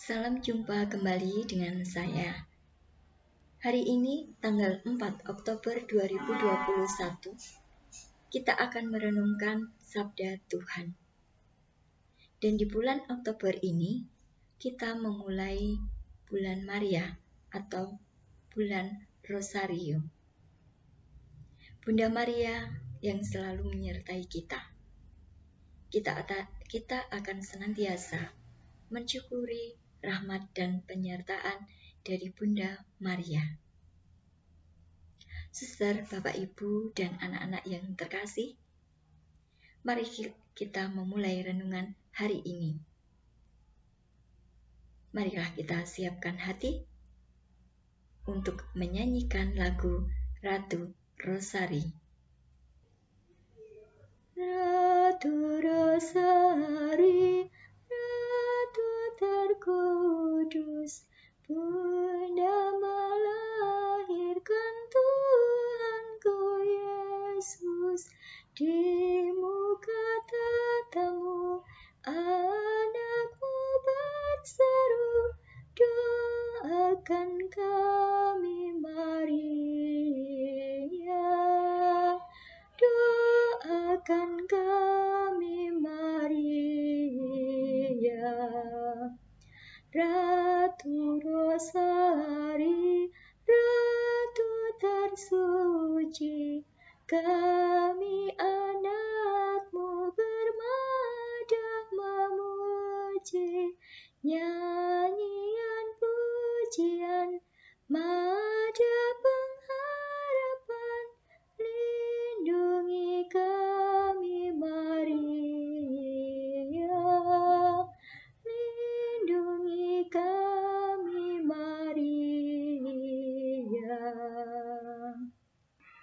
Salam jumpa kembali dengan saya. Hari ini tanggal 4 Oktober 2021, kita akan merenungkan Sabda Tuhan. Dan di bulan Oktober ini, kita memulai bulan Maria atau bulan Rosario. Bunda Maria yang selalu menyertai kita. Kita akan senantiasa mensyukuri rahmat dan penyertaan dari Bunda Maria. Suster, Bapak, Ibu, dan anak-anak yang terkasih, mari kita memulai renungan hari ini. Marilah kita siapkan hati untuk menyanyikan lagu Ratu Rosari. Ratu Rosari, Ratu terkudus, Bunda melahirkan Tuhanku Yesus. Di muka tatamu anakmu berseru, doakan kami Maria, doakan kami Maria. Ratu Rosari, Ratu tersuci, kami anakmu bermadah memuji. Nyanyian pujian, madah pengharapan, lindungi kami Maria, lindungi kami Maria.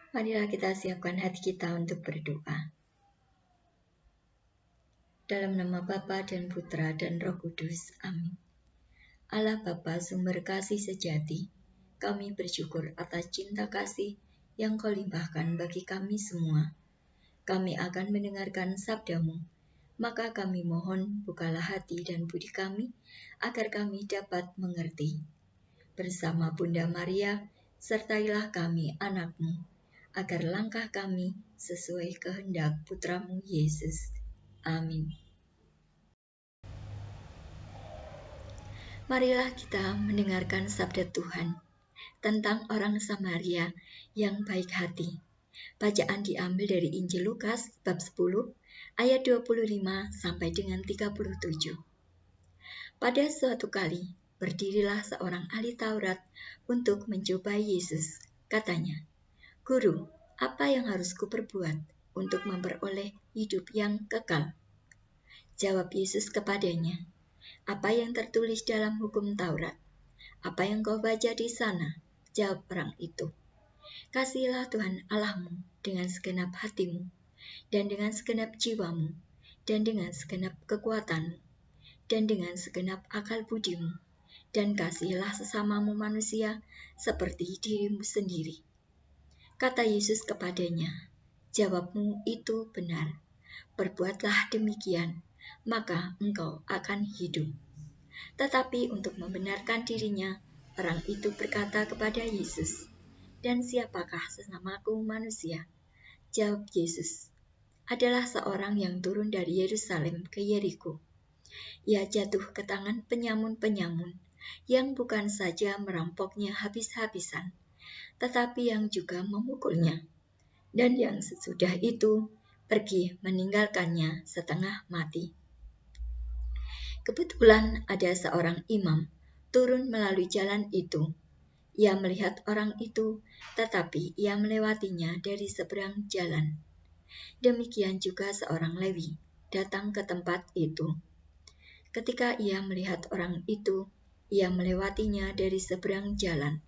Marilah kita siapkan hati kita untuk berdoa. Dalam nama Bapa dan Putra dan Roh Kudus. Amin. Allah Bapa sumber kasih sejati, kami bersyukur atas cinta kasih yang Kau limpahkan bagi kami semua. Kami akan mendengarkan sabda-Mu, maka kami mohon bukalah hati dan budi kami, agar kami dapat mengerti. Bersama Bunda Maria, sertailah kami anak-Mu, agar langkah kami sesuai kehendak Putra-Mu Yesus. Amin. Marilah kita mendengarkan sabda Tuhan tentang orang Samaria yang baik hati. Bacaan diambil dari Injil Lukas bab 10 ayat 25 sampai dengan 37. Pada suatu kali, berdirilah seorang ahli Taurat untuk mencobai Yesus. Katanya, "Guru, apa yang harus kuperbuat untuk memperoleh hidup yang kekal?" Jawab Yesus kepadanya, "Apa yang tertulis dalam hukum Taurat? Apa yang kau baca di sana?" Jawab orang itu, "Kasihilah Tuhan Allahmu dengan segenap hatimu, dan dengan segenap jiwamu, dan dengan segenap kekuatanmu, dan dengan segenap akal budimu, dan kasihilah sesamamu manusia seperti dirimu sendiri." Kata Yesus kepadanya, "Jawabmu itu benar. Perbuatlah demikian, maka engkau akan hidup." Tetapi untuk membenarkan dirinya, orang itu berkata kepada Yesus, "Dan siapakah sesamaku manusia?" Jawab Yesus, "Adalah seorang yang turun dari Yerusalem ke Yeriko. Ia jatuh ke tangan penyamun-penyamun, yang bukan saja merampoknya habis-habisan, tetapi yang juga memukulnya, dan yang sesudah itu pergi meninggalkannya setengah mati. Kebetulan ada seorang imam turun melalui jalan itu. Ia melihat orang itu, tetapi ia melewatinya dari seberang jalan. Demikian juga seorang Lewi datang ke tempat itu. Ketika ia melihat orang itu, ia melewatinya dari seberang jalan.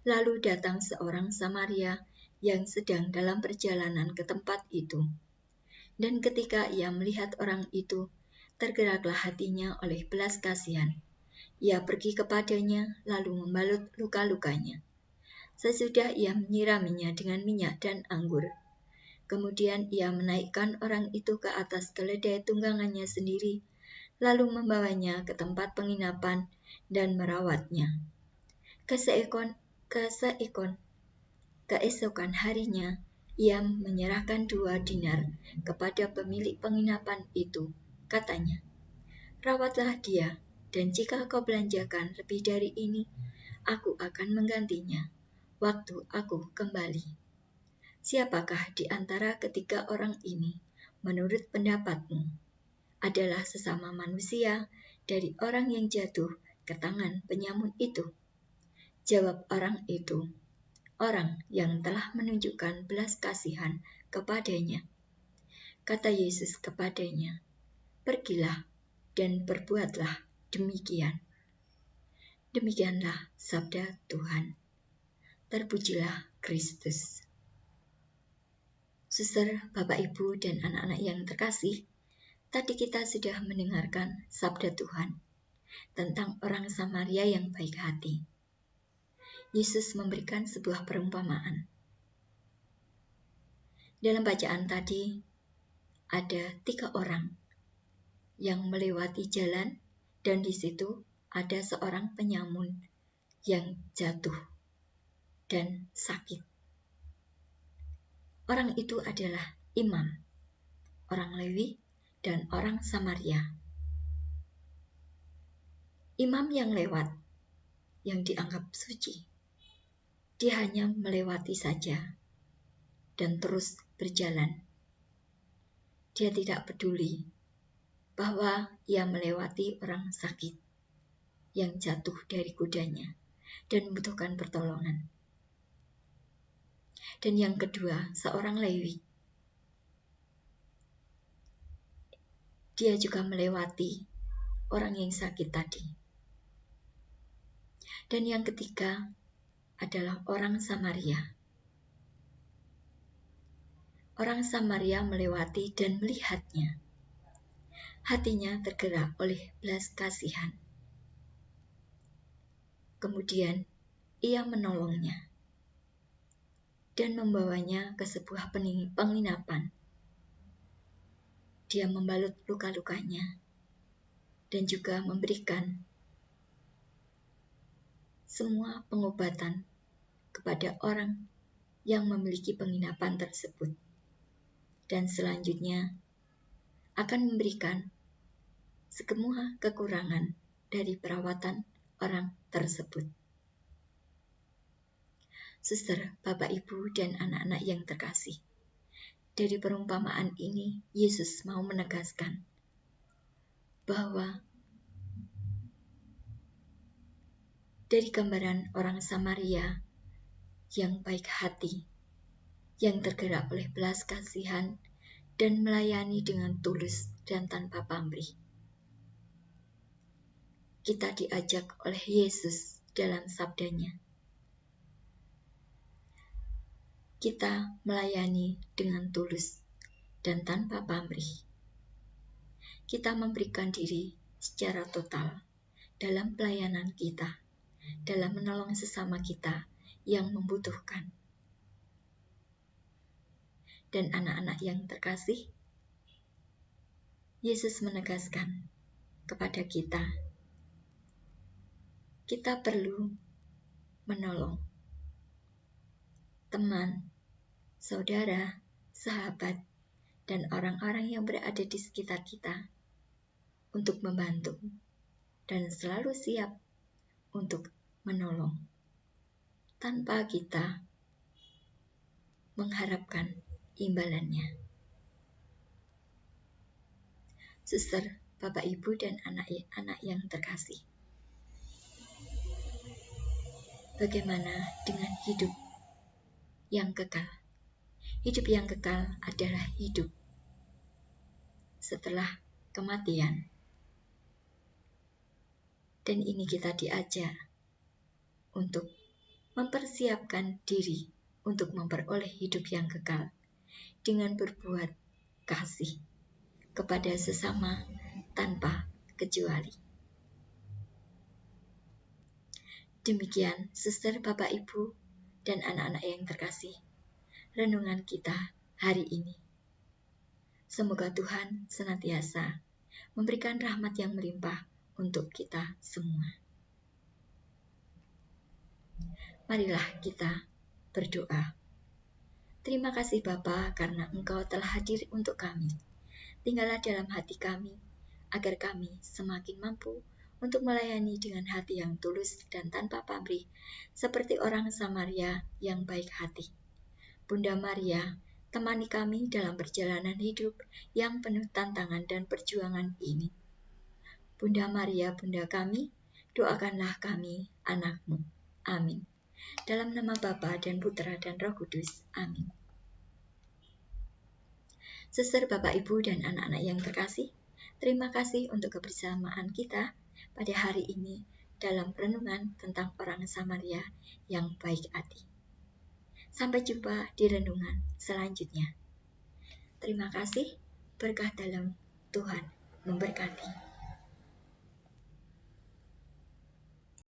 Lalu datang seorang Samaria yang sedang dalam perjalanan ke tempat itu. Dan ketika ia melihat orang itu, tergeraklah hatinya oleh belas kasihan. Ia pergi kepadanya, lalu membalut luka-lukanya. Sesudah ia menyiraminya dengan minyak dan anggur. Kemudian ia menaikkan orang itu ke atas keledai tunggangannya sendiri, lalu membawanya ke tempat penginapan dan merawatnya. Keesokan harinya, ia menyerahkan 2 dinar kepada pemilik penginapan itu. Katanya, "Rawatlah dia, dan jika kau belanjakan lebih dari ini, aku akan menggantinya waktu aku kembali." Siapakah di antara ketiga orang ini, menurut pendapatmu, adalah sesama manusia dari orang yang jatuh ke tangan penyamun itu? Jawab orang itu, "Orang yang telah menunjukkan belas kasihan kepadanya." Kata Yesus kepadanya, "Pergilah dan berbuatlah demikian." Demikianlah sabda Tuhan. Terpujilah Kristus. Suster, Bapak, Ibu, dan anak-anak yang terkasih, tadi kita sudah mendengarkan sabda Tuhan tentang orang Samaria yang baik hati. Yesus memberikan sebuah perumpamaan. Dalam bacaan tadi, ada 3 orang yang melewati jalan, dan di situ ada seorang penyamun yang jatuh dan sakit. Orang itu adalah imam, orang Lewi, dan orang Samaria. Imam yang lewat, yang dianggap suci, dia hanya melewati saja dan terus berjalan. Dia tidak peduli bahwa ia melewati orang sakit yang jatuh dari kudanya dan membutuhkan pertolongan. Dan yang kedua, seorang Lewi. Dia juga melewati orang yang sakit tadi. Dan yang ketiga adalah orang Samaria. Orang Samaria melewati dan melihatnya. Hatinya tergerak oleh belas kasihan. Kemudian ia menolongnya dan membawanya ke sebuah penginapan. Dia membalut luka-lukanya dan juga memberikan semua pengobatan kepada orang yang memiliki penginapan tersebut. Dan selanjutnya akan memberikan semua kekurangan dari perawatan orang tersebut. Suster, Bapak, Ibu, dan anak-anak yang terkasih, dari perumpamaan ini Yesus mau menegaskan bahwa dari gambaran orang Samaria yang baik hati, yang tergerak oleh belas kasihan dan melayani dengan tulus dan tanpa pamrih, kita diajak oleh Yesus dalam sabdanya. Kita melayani dengan tulus dan tanpa pamrih. Kita memberikan diri secara total dalam pelayanan kita, dalam menolong sesama kita yang membutuhkan. Dan anak-anak yang terkasih, Yesus menegaskan kepada kita perlu menolong teman, saudara, sahabat, dan orang-orang yang berada di sekitar kita untuk membantu dan selalu siap untuk menolong tanpa kita mengharapkan imbalannya. Suster, Bapak, Ibu, dan anak-anak yang terkasih, bagaimana dengan hidup yang kekal? Hidup yang kekal adalah hidup setelah kematian. Dan ini kita diajar untuk mempersiapkan diri untuk memperoleh hidup yang kekal dengan berbuat kasih kepada sesama tanpa kecuali. Demikian, Suster, Bapak, Ibu, dan anak-anak yang terkasih, renungan kita hari ini. Semoga Tuhan senantiasa memberikan rahmat yang melimpah untuk kita semua. Marilah kita berdoa. Terima kasih Bapa karena Engkau telah hadir untuk kami. Tinggallah dalam hati kami, agar kami semakin mampu untuk melayani dengan hati yang tulus dan tanpa pamrih, seperti orang Samaria yang baik hati. Bunda Maria, temani kami dalam perjalanan hidup yang penuh tantangan dan perjuangan ini. Bunda Maria, Bunda kami, doakanlah kami, anak-Mu. Amin. Dalam nama Bapa dan Putra dan Roh Kudus. Amin. Suster, Bapak, Ibu, dan anak-anak yang terkasih, terima kasih untuk kebersamaan kita pada hari ini dalam renungan tentang orang Samaria yang baik hati. Sampai jumpa di renungan selanjutnya. Terima kasih, berkah dalam Tuhan memberkati.